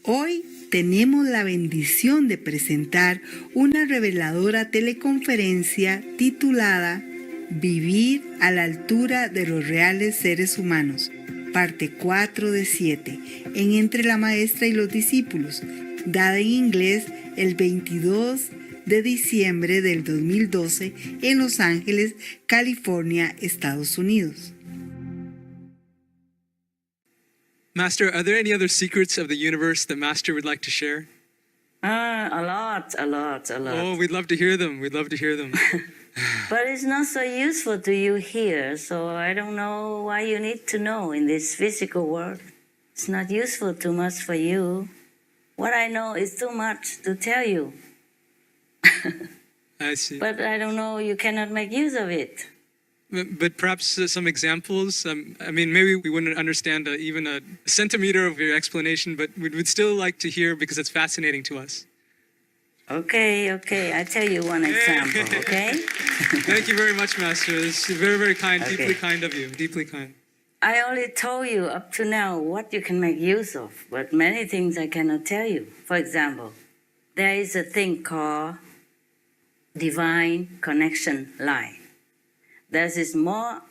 Hoy tenemos la bendición de presentar una reveladora teleconferencia titulada Vivir a la altura de los reales seres humanos, parte 4 de 7, en Entre la Maestra y los Discípulos, dada en inglés el 22 de diciembre del 2012 en Los Ángeles, California, Estados Unidos. Master, are there any other secrets of the universe that Master would like to share? A lot. Oh, we'd love to hear them. But it's not so useful to you here, so I don't know why you need to know in this physical world. It's not useful too much for you. What I know is too much to tell you. I see. But I don't know, you cannot make use of it. But perhaps some examples. Maybe we wouldn't understand even a centimeter of your explanation, but we would still like to hear because it's fascinating to us. Okay. I tell you one example, okay? Thank you very much, Master. It's very, very kind, Okay. Deeply kind of you, deeply kind. I only told you up to now what you can make use of, but many things I cannot tell you. For example, there is a thing called divine connection line. There's this more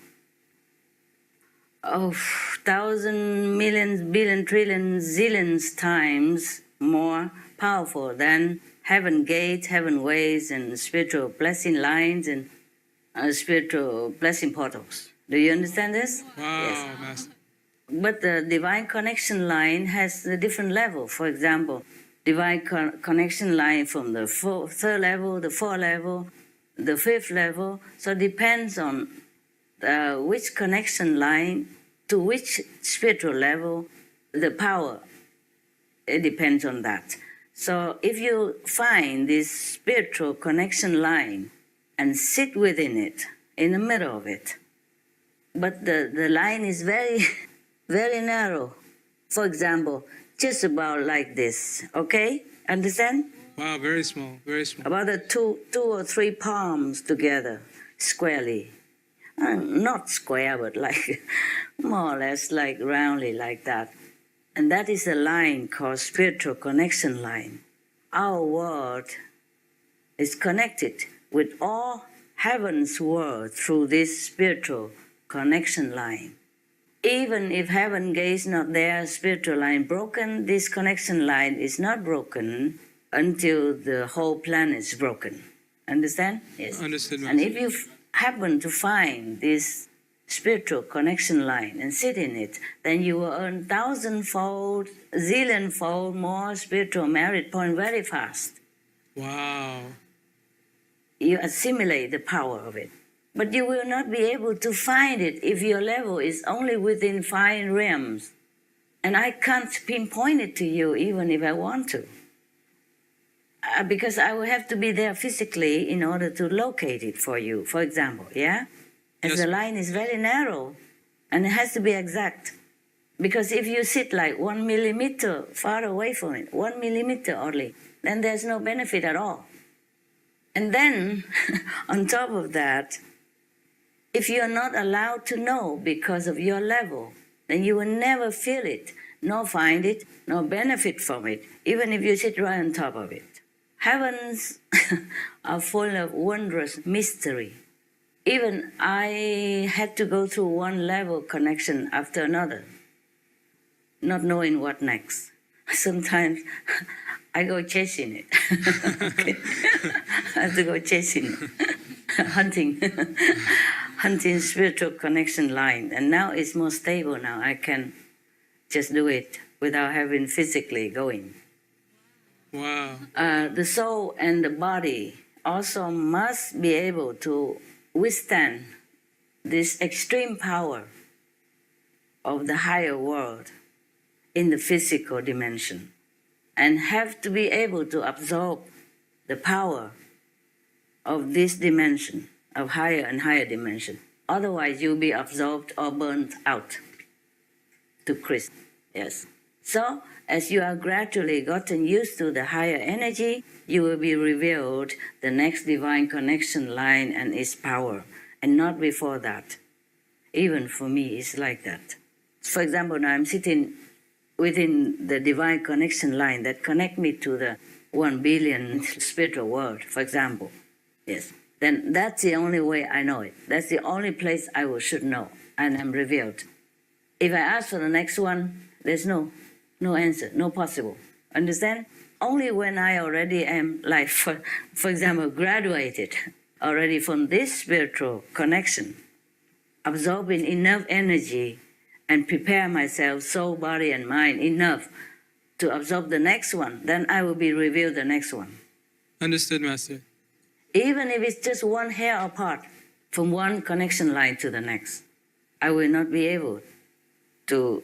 of thousand, millions, billion, trillion, zillions times more powerful than heaven gates, heaven ways, and spiritual blessing lines and spiritual blessing portals. Do you understand this? Wow, Yes. Master. But the divine connection line has a different level. For example, divine connection line from the third level, the fourth level, the fifth level. So it depends on which connection line to which spiritual level, the power, it depends on that. So if you find this spiritual connection line and sit within it, in the middle of it, but the line is very, very narrow. For example, just about like this, okay? Understand? Wow, very small, very small. About the two or three palms together, squarely. Not square, but like more or less like roundly like that. And that is a line called spiritual connection line. Our world is connected with all heaven's world through this spiritual connection line. Even if heaven gate is not there, spiritual line broken, this connection line is not broken until the whole planet is broken. Understand? Yes. Understood, And Master. if you happen to find this spiritual connection line and sit in it, then you will earn thousandfold, zillionfold more spiritual merit point very fast. Wow. You assimilate the power of it. But you will not be able to find it if your level is only within 5 realms. And I can't pinpoint it to you even if I want to. Because I will have to be there physically in order to locate it for you, for example, yeah? As Yes. the line is very narrow and it has to be exact. Because if you sit like 1 millimeter far away from it, 1 millimeter only, then there's no benefit at all. And then, on top of that, if you're not allowed to know because of your level, then you will never feel it, nor find it, nor benefit from it, even if you sit right on top of it. Heavens are full of wondrous mystery. Even I had to go through one level connection after another, not knowing what next. Sometimes I go chasing it. Okay. I have to go chasing it, hunting spiritual connection line. And now it's more stable now. I can just do it without having physically going. Wow. The soul and the body also must be able to withstand this extreme power of the higher world in the physical dimension and have to be able to absorb the power of this dimension, of higher and higher dimension. Otherwise, you'll be absorbed or burnt out to Christ. Yes. So, as you are gradually gotten used to the higher energy, you will be revealed the next divine connection line and its power, and not before that. Even for me, it's like that. For example, now I'm sitting within the divine connection line that connect me to the 1 billion spiritual world, for example, yes, then that's the only way I know it. That's the only place I should know, and I'm revealed. If I ask for the next one, there's no answer, no possible. Understand? Only when I already am, like, for example, graduated already from this spiritual connection, absorbing enough energy and prepare myself, soul, body, and mind enough to absorb the next one, then I will be revealed the next one. Understood, Master. Even if it's just one hair apart from one connection line to the next, I will not be able to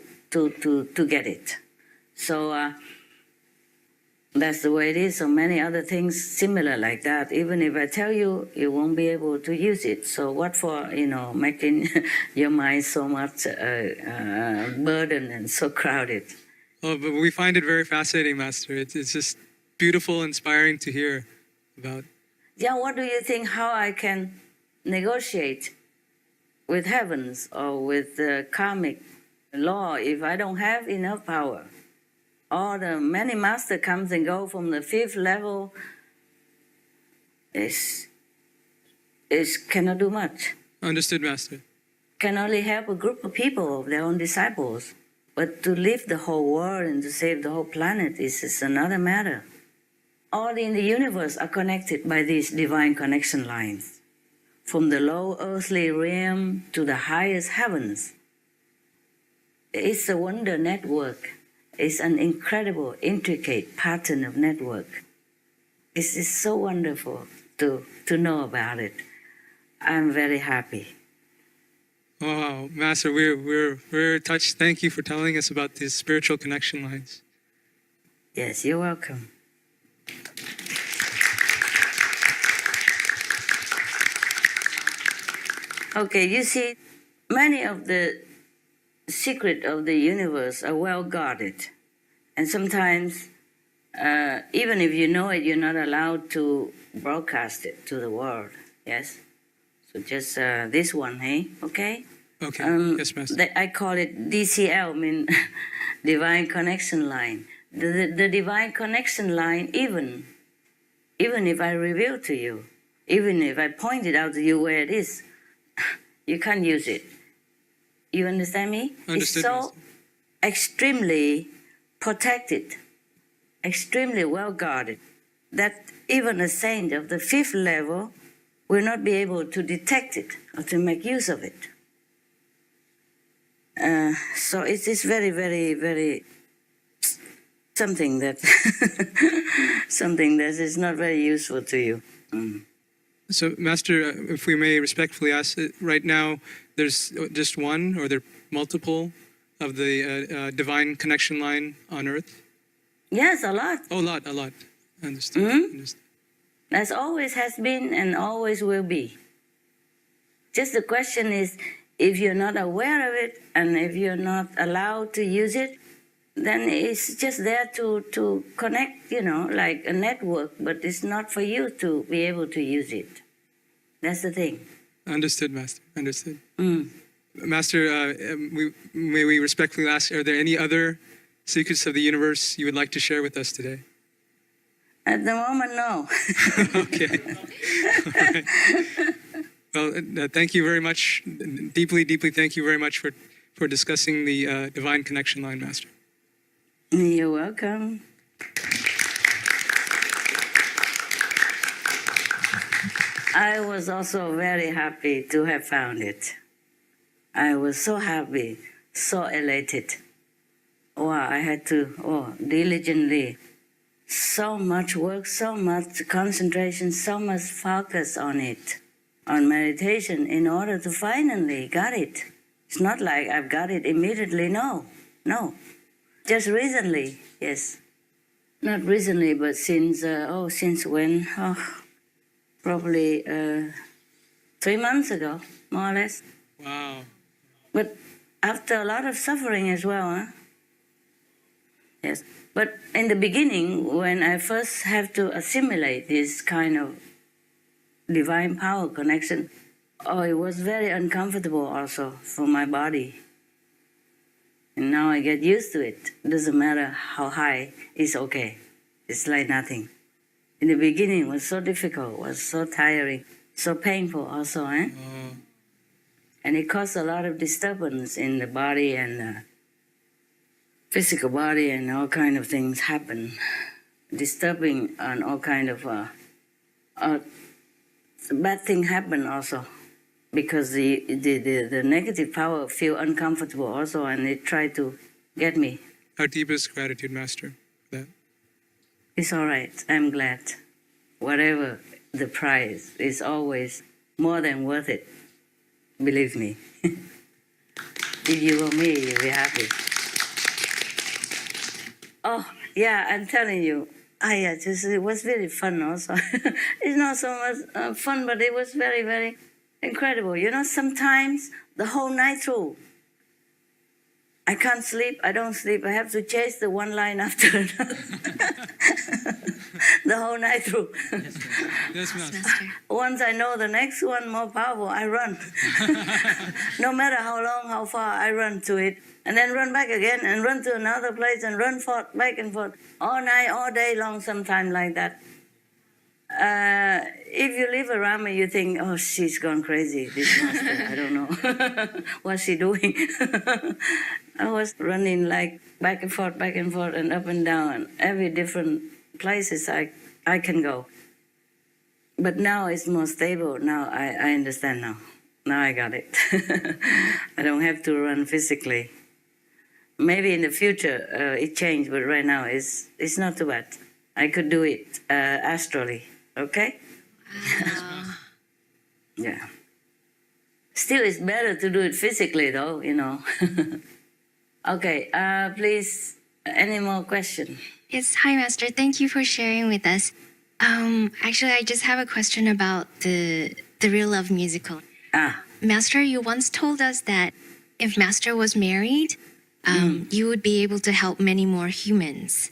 get it. So that's the way it is. So many other things similar like that. Even if I tell you, you won't be able to use it. So what for, making your mind so much burden and so crowded? Oh, but we find it very fascinating, Master. It's just beautiful, inspiring to hear about. Yeah, what do you think, how I can negotiate with heavens or with the karmic law if I don't have enough power? All the many master comes and go from the 5th level is cannot do much. Understood, Master. Can only help a group of people of their own disciples. But to lift the whole world and to save the whole planet is another matter. All in the universe are connected by these divine connection lines. From the low earthly realm to the highest heavens. It's a wonder network. It's an incredible, intricate pattern of network. It's so wonderful to know about it. I'm very happy. Wow, Master, we're touched. Thank you for telling us about these spiritual connection lines. Yes, you're welcome. Okay, you see, many of the secrets of the universe are well guarded. And sometimes, even if you know it, you're not allowed to broadcast it to the world. Yes? So just this one, hey? Okay? Okay, yes, Master. I call it DCL, Divine Connection Line. The Divine Connection Line, even if I reveal to you, even if I point it out to you where it is, you can't use it. You understand me? Understood, it's so Master. extremely protected, extremely well guarded, that even a saint of the 5th level will not be able to detect it or to make use of it. So it is very, very, very something that something that is not very useful to you. So, Master, if we may respectfully ask, right now there's just one, or there are multiple of the divine connection line on Earth? Yes, a lot. Oh, a lot. Understood. Understood. As always has been and always will be. Just the question is, if you're not aware of it and if you're not allowed to use it, then it's just there to connect, like a network, but it's not for you to be able to use it. That's the thing. Understood, Master. Understood. Master, may we respectfully ask, are there any other secrets of the universe you would like to share with us today? At the moment, no. Okay. Well, thank you very much. Deeply thank you very much for discussing the divine connection line, Master. You're welcome. I was also very happy to have found it. I was so happy, so elated. Wow, I had to, diligently, so much work, so much concentration, so much focus on it, on meditation, in order to finally get it. It's not like I've got it immediately, no. Just recently, yes. Not recently, but since when? Probably 3 months ago, more or less. Wow. But after a lot of suffering as well, huh? Yes. But in the beginning, when I first have to assimilate this kind of divine power connection, it was very uncomfortable also for my body. And now I get used to it. Doesn't matter how high, it's okay. It's like nothing. In the beginning, it was so difficult, was so tiring, so painful also, eh? And it caused a lot of disturbance in the body and physical body, and all kind of things happen. Disturbing and all kind of bad thing happen also, because the negative power feel uncomfortable also, and it try to get me. Our deepest gratitude, Master, for that. It's all right. I'm glad. Whatever the price is always more than worth it. Believe me. If you were me, you'd be happy. Oh, yeah, I'm telling you. It was very fun also. It's not so much fun, but it was very, very incredible. You know, sometimes the whole night through, I can't sleep, I don't sleep. I have to chase the one line after another. The whole night through. Yes, Master. Once I know the next one more powerful, I run. No matter how long, how far, I run to it. And then run back again and run to another place and run forth, back and forth. All night, all day long, sometime like that. If you live around me, you think, oh, she's gone crazy, this master. I don't know. What's she doing? I was running like back and forth, and up and down, every different places I can go. But now it's more stable. Now I understand now. Now I got it. I don't have to run physically. Maybe in the future it changed, but right now it's not too bad. I could do it astrally. Okay? Yeah. Still, it's better to do it physically, though, you know. Okay, please, any more questions? Yes, hi, Master. Thank you for sharing with us. Actually, I just have a question about the Real Love musical. Master, you once told us that if Master was married, you would be able to help many more humans.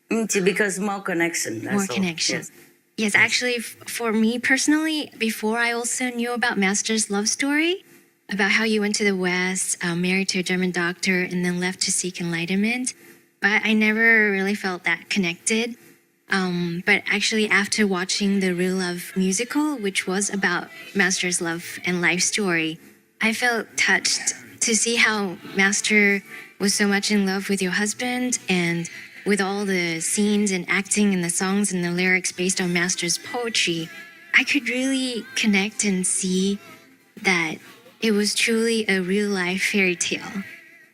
Because more connection. That's More all. connection. Yes. Yes, actually, for me personally, before I also knew about Master's love story, about how you went to the West, married to a German doctor, and then left to seek enlightenment. But I never really felt that connected. But actually, after watching the Real Love musical, which was about Master's love and life story, I felt touched to see how Master was so much in love with your husband, and with all the scenes and acting and the songs and the lyrics based on Master's poetry, I could really connect and see that it was truly a real life fairy tale.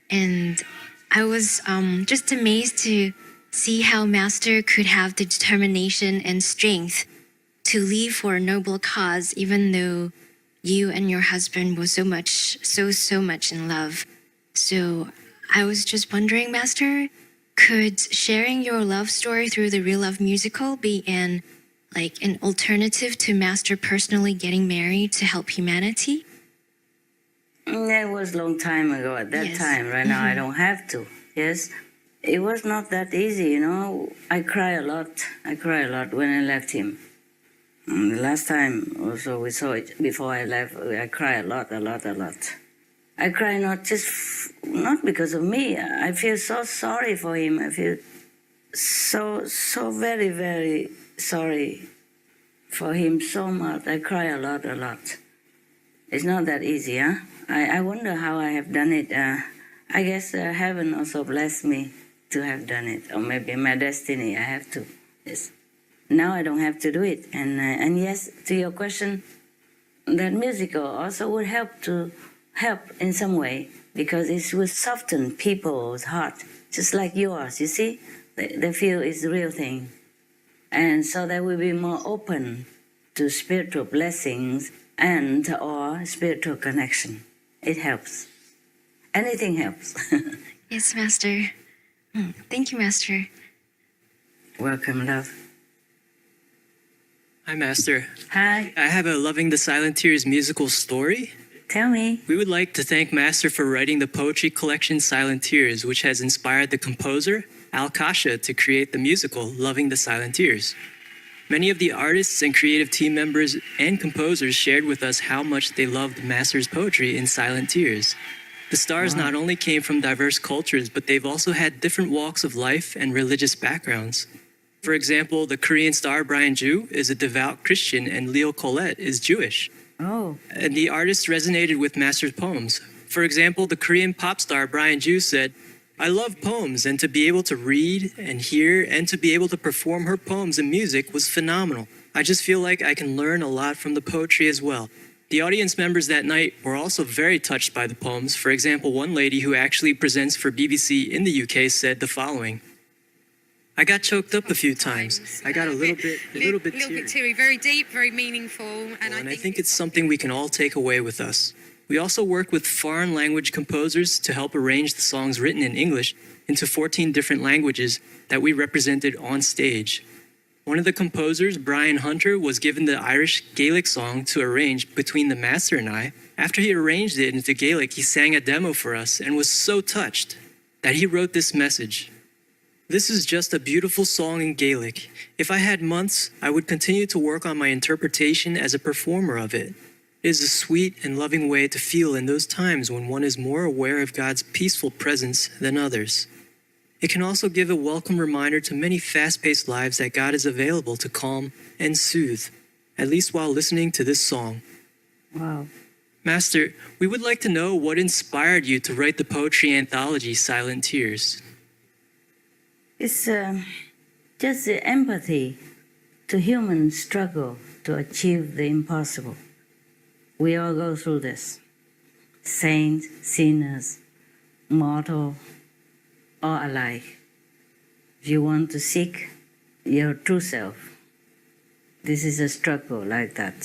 And I was just amazed to see how Master could have the determination and strength to leave for a noble cause, even though you and your husband were so much in love. So I was just wondering, Master, could sharing your love story through the Real Love musical be an alternative to Master personally getting married to help humanity? That was a long time ago at that Yes. time. Right now, I don't have to. Yes. It was not that easy, you know. I cry a lot. I cry a lot when I left him. The last time also we saw it, before I left, I cry a lot. I cry not because of me. I feel so sorry for him. I feel so very, very sorry for him so much. I cry a lot. It's not that easy, huh? I wonder how I have done it. I guess heaven also blessed me to have done it, or maybe my destiny. I have to. Yes. Now I don't have to do it. And yes, to your question, that musical also would help in some way, because it will soften people's heart, just like yours. You see, they feel it's the real thing, and so they will be more open to spiritual blessings and or spiritual connection. It helps. Anything helps. Yes, Master. Thank you, Master. Welcome, love. Hi, Master. Hi. I have a Loving the Silent Tears musical story. Tell me. We would like to thank Master for writing the poetry collection Silent Tears, which has inspired the composer, Al Kasha, to create the musical Loving the Silent Tears. Many of the artists and creative team members and composers shared with us how much they loved Master's poetry in Silent Tears. The stars not only came from diverse cultures, but they've also had different walks of life and religious backgrounds. For example, the Korean star Brian Joo is a devout Christian and Leo Colette is Jewish. Oh, And the artists resonated with Master's poems. For example, the Korean pop star Brian Joo said, "I love poems, and to be able to read and hear and to be able to perform her poems and music was phenomenal. I just feel like I can learn a lot from the poetry as well." The audience members that night were also very touched by the poems. For example, one lady who actually presents for BBC in the UK said the following: "I got choked up a few times. I got a little bit teary. Very deep, very meaningful, And I think it's something we can all take away with us. We also work with foreign language composers to help arrange the songs written in English into 14 different languages that we represented on stage. One of the composers, Brian Hunter, was given the Irish Gaelic song to arrange between the master and I. After he arranged it into Gaelic, he sang a demo for us and was so touched that he wrote this message: "This is just a beautiful song in Gaelic. If I had months, I would continue to work on my interpretation as a performer of it. It is a sweet and loving way to feel in those times when one is more aware of God's peaceful presence than others. It can also give a welcome reminder to many fast-paced lives that God is available to calm and soothe, at least while listening to this song." wow. Master, we would like to know what inspired you to write the poetry anthology Silent Tears. It's just the empathy to human struggle to achieve the impossible. We all go through this. Saints, sinners, mortal, all alike. If you want to seek your true self, this is a struggle like that.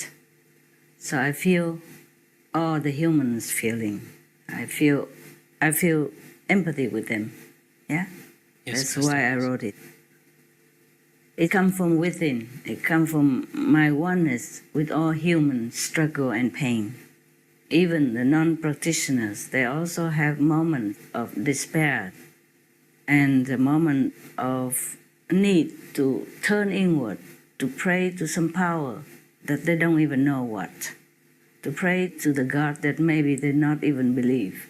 So I feel all the humans feeling. I feel empathy with them. Yeah? Yes, That's why I wrote it. It comes from within. It comes from my oneness with all human struggle and pain. Even the non-practitioners, they also have moments of despair and a moment of need to turn inward, to pray to some power that they don't even know what, to pray to the God that maybe they not even believe.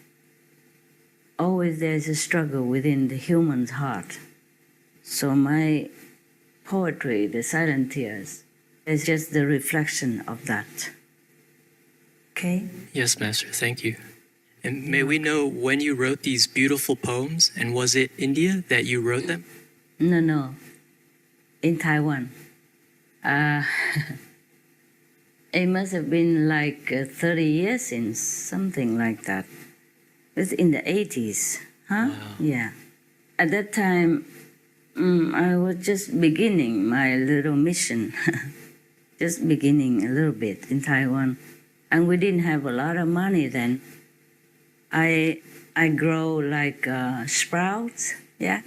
Always there's a struggle within the human's heart. So my poetry, the Silent Tears, is just the reflection of that. Okay? Yes, Master, thank you. And may we know when you wrote these beautiful poems, and was it India that you wrote them? No. In Taiwan. It must have been like 30 years since, something like that. It's in the 80s, huh? Wow. Yeah. At that time, I was just beginning my little mission, just beginning a little bit in Taiwan. And we didn't have a lot of money then. I grow like sprouts, yeah,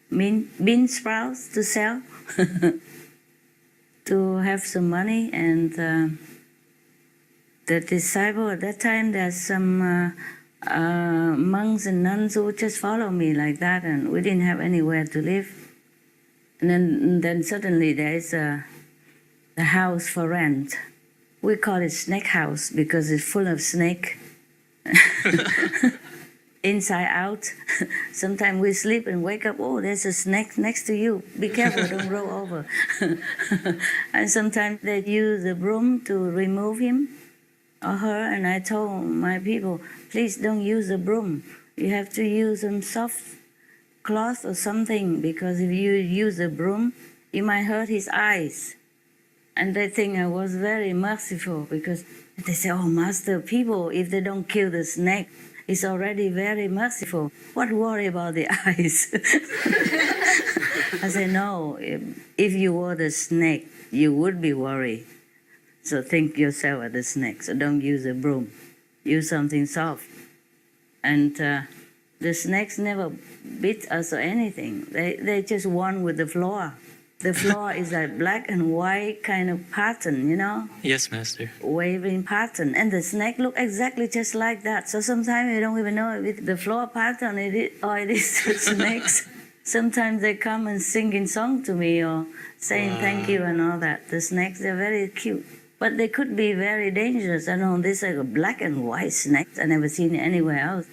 bean sprouts to sell, to have some money. And the disciple at that time, there's some monks and nuns who just follow me like that, and we didn't have anywhere to live. And then suddenly there is a house for rent. We call it snake house because it's full of snake. Inside out. Sometimes we sleep and wake up, oh, there's a snake next to you. Be careful, don't roll over. And sometimes they use the broom to remove him or her, and I told my people, please don't use the broom. You have to use some soft cloth or something, because if you use a broom, you might hurt his eyes. And they think I was very merciful, because they say, oh, Master, people, if they don't kill the snake, it's already very merciful. What worry about the eyes? I say, no, if you were the snake, you would be worried. So think yourself as the snake. So don't use a broom. Use something soft. And the snakes never bit us or anything. They just one with the floor. The floor is a black and white kind of pattern, you know? Yes, Master. Waving pattern. And the snake look exactly just like that. So sometimes you don't even know if the floor pattern it is the snakes. Sometimes they come and singing song to me or saying thank you and all that. The snakes, they're very cute. But they could be very dangerous. I know this is a black and white snake. I never seen it anywhere else.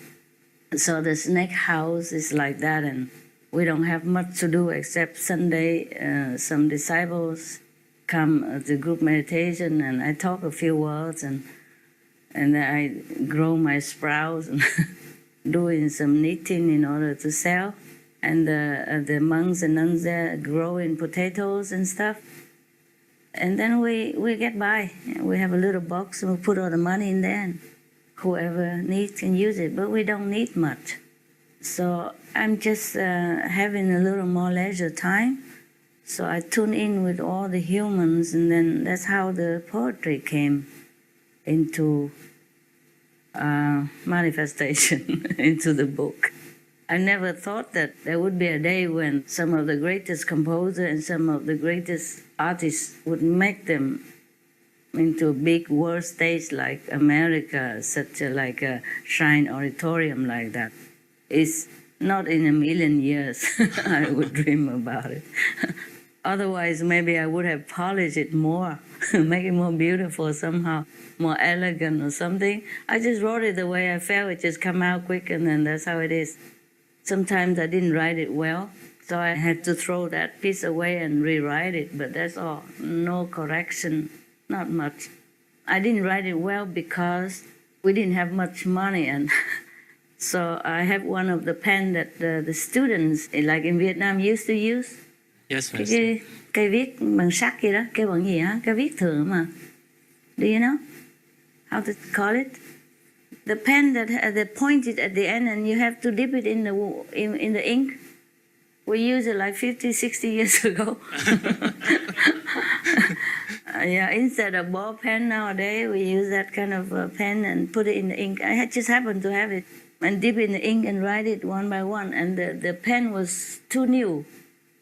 So the snake house is like that, and we don't have much to do except Sunday. Some disciples come to group meditation, and I talk a few words, and I grow my sprouts and doing some knitting in order to sell. And the monks and nuns there growing potatoes and stuff. And then we get by. We have a little box and we put all the money in there, and whoever needs can use it. But we don't need much. So I'm just having a little more leisure time. So I tune in with all the humans, and then that's how the poetry came into manifestation into the book. I never thought that there would be a day when some of the greatest composers and some of the greatest artists would make them into a big world stage like America, such like a shrine auditorium like that. It's not in a million years I would dream about it. Otherwise, maybe I would have polished it more, make it more beautiful somehow, more elegant or something. I just wrote it the way I felt. It just come out quick, and then that's how it is. Sometimes I didn't write it well, so I had to throw that piece away and rewrite it, but that's all. No correction, not much. I didn't write it well because we didn't have much money, and so I have one of the pen that the students, like in Vietnam, used to use. Yes, Master. Cây viết bằng sắt kia đó, kêu bằng gì hả? Cây viết thượng mà. Do you know how to call it? The pen that pointed at the end, and you have to dip it in the ink. We used it like 50, 60 years ago. Yeah, instead of ball pen nowadays, we use that kind of pen and put it in the ink. I just happened to have it and dip in the ink and write it one by one. And the pen was too new,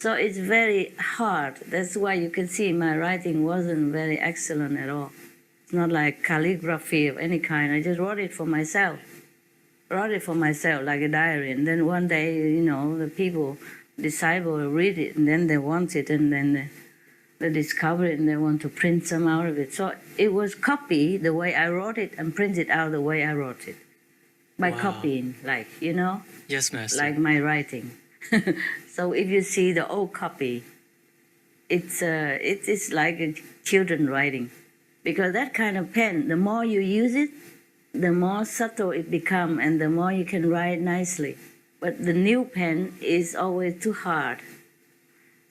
so it's very hard. That's why you can see my writing wasn't very excellent at all. It's not like calligraphy of any kind. I just wrote it for myself. Wrote it for myself like a diary. And then one day, you know, the people, disciples read it, and then they want it, and then they discover it, and they want to print some out of it. So it was copied the way I wrote it and printed out the way I wrote it. By copying, like, you know? Yes, Master. Like my writing. So if you see the old copy, it's like a children writing. Because that kind of pen, the more you use it, the more subtle it becomes, and the more you can write nicely. But the new pen is always too hard.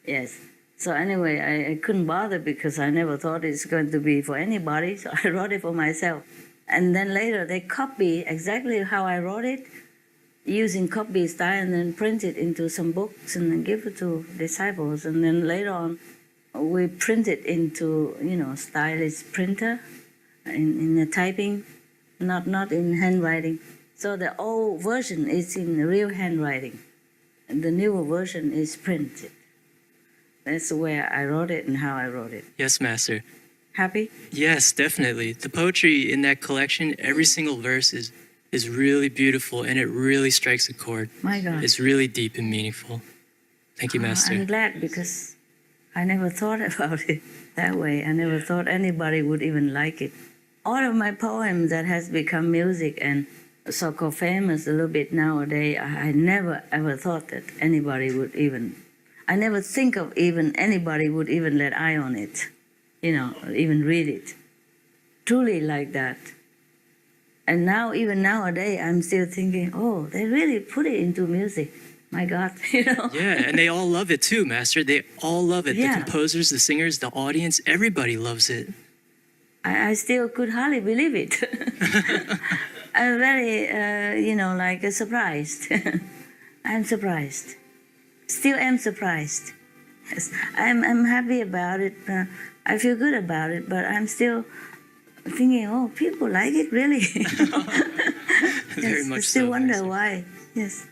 Yes. So anyway, I couldn't bother because I never thought it's going to be for anybody, so I wrote it for myself. And then later they copy exactly how I wrote it, using copy style, and then print it into some books and then give it to disciples. And then later on, we print it into, you know, stylish printer in the typing, not in handwriting. So the old version is in real handwriting, and the newer version is printed. That's the way I wrote it and how I wrote it. Yes, Master. Happy? Yes, definitely. The poetry in that collection, every single verse is really beautiful, and it really strikes a chord. My God. It's really deep and meaningful. Thank you, Master. I'm glad because I never thought about it that way. I never thought anybody would even like it. All of my poems that has become music and so-called famous a little bit nowadays, I never ever thought that anybody would even, I never think of even anybody would even let eye on it, you know, even read it. Truly like that. And now, even nowadays, I'm still thinking, oh, they really put it into music. My God, you know. Yeah, and they all love it too, Master. They all love it. Yeah. The composers, the singers, the audience, everybody loves it. I still could hardly believe it. I'm very, you know, like surprised. I'm surprised. Still am surprised. Yes. I'm happy about it. I feel good about it, but I'm still thinking, oh, people like it, really? Very Yes, much I still so, wonder Master. why. Yes.